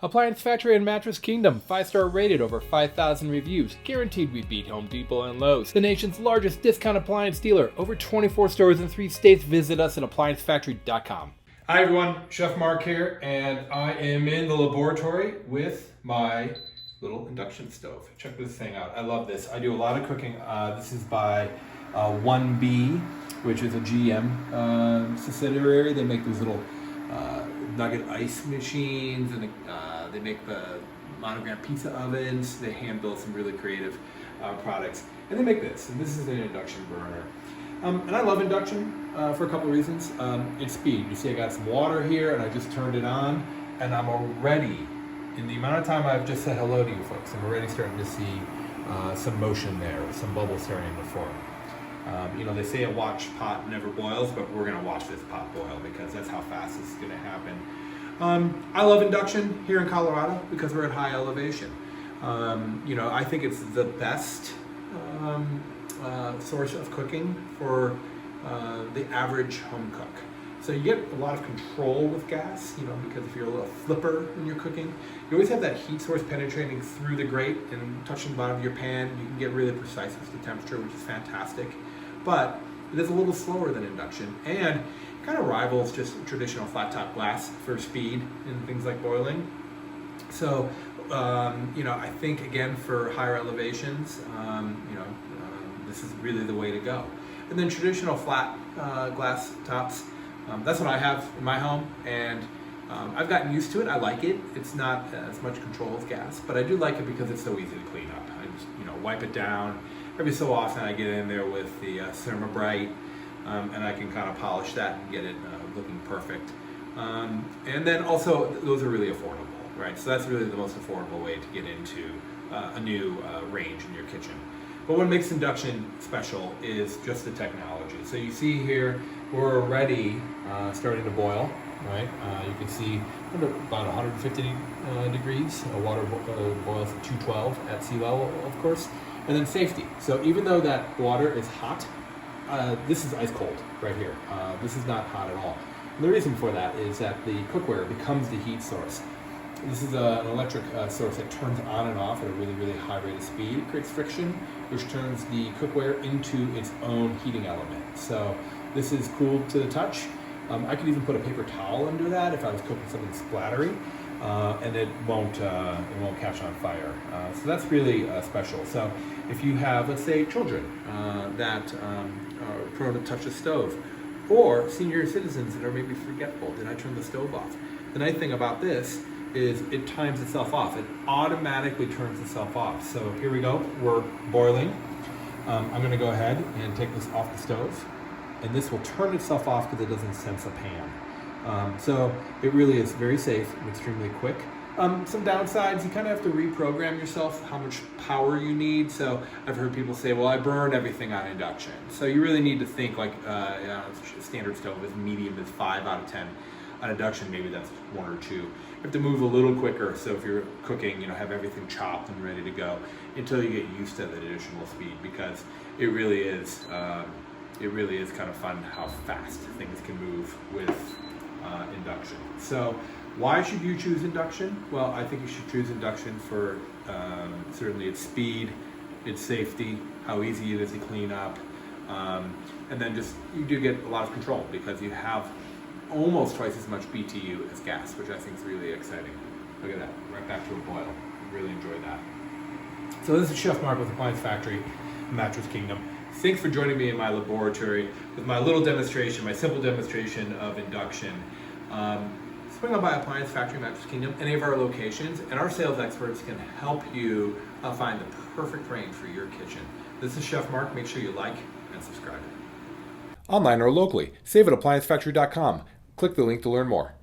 Appliance Factory and Mattress Kingdom, 5-star rated, over 5,000 reviews, guaranteed we beat Home Depot and Lowe's. The nation's largest discount appliance dealer, over 24 stores in 3 states. Visit us at ApplianceFactory.com. Hi everyone, Chef Mark here, and I am in the laboratory with my little induction stove. Check this thing out. I love this. I do a lot of cooking. This is by 1B, which is a GM subsidiary. They make these little nugget ice machines, and they make the monogram pizza ovens. They hand build some really creative products, and they make this. And this is an induction burner. And I love induction for a couple of reasons. It's speed. You see I got some water here, and I just turned it on, and I'm already, in the amount of time I've just said hello to you folks, I'm already starting to see some motion there, some bubbles starting to form. You know, they say a watch pot never boils, but we're gonna watch this pot boil because that's how fast this is gonna happen. I love induction here in Colorado because we're at high elevation. You know, I think it's the best source of cooking for the average home cook. So you get a lot of control with gas, you know, because if you're a little flipper when you're cooking, you always have that heat source penetrating through the grate and touching the bottom of your pan. You can get really precise with the temperature, which is fantastic. But it is a little slower than induction, and kind of rivals just traditional flat top glass for speed and things like boiling. So, you know, I think again for higher elevations, you know, this is really the way to go. And then traditional flat glass tops, that's what I have in my home, and I've gotten used to it. I like it. It's not as much control as gas, but I do like it because it's so easy to clean up. I just, you know, wipe it down. Every so often I get in there with the Thermobrite, and I can kind of polish that and get it looking perfect. And then also, those are really affordable, right? So that's really the most affordable way to get into a new range in your kitchen. But what makes induction special is just the technology. So you see here, we're already starting to boil, right? You can see about 150 degrees. Water boils at 212 at sea level, of course. And then safety. So even though that water is hot, this is ice cold right here. This is not hot at all. And the reason for that is that the cookware becomes the heat source. This is an electric source that turns on and off at a really, really high rate of speed. It creates friction, which turns the cookware into its own heating element. So this is cool to the touch. I could even put a paper towel under that if I was cooking something splattery, and it won't catch on fire. So that's really special. So if you have, let's say, children that are prone to touch the stove, or senior citizens that are maybe forgetful, did I turn the stove off? The nice thing about this is it times itself off. It automatically turns itself off. So here we go, we're boiling. I'm gonna go ahead and take this off the stove, and this will turn itself off because it doesn't sense a pan. So it really is very safe and extremely quick. Some downsides, you kind of have to reprogram yourself how much power you need. So I've heard people say, well, I burn everything on induction. So you really need to think like standard stove is medium is 5 out of 10. On induction, maybe that's 1 or 2. You have to move a little quicker. So if you're cooking, you know, have everything chopped and ready to go until you get used to the additional speed, because it really is kind of fun how fast things can move with induction. So why should you choose induction? Well, I think you should choose induction for certainly its speed, its safety, how easy it is to clean up, and then just you do get a lot of control because you have almost twice as much BTU as gas, which I think is really exciting. Look at that, right back to a boil. Really enjoyed that. So this is Chef Mark with Appliance Factory, Mattress Kingdom. Thanks for joining me in my laboratory with my little demonstration, my simple demonstration of induction. Swing on by Appliance Factory, Mattress Kingdom, any of our locations, and our sales experts can help you find the perfect range for your kitchen. This is Chef Mark. Make sure you like and subscribe. Online or locally, save at ApplianceFactory.com. Click the link to learn more.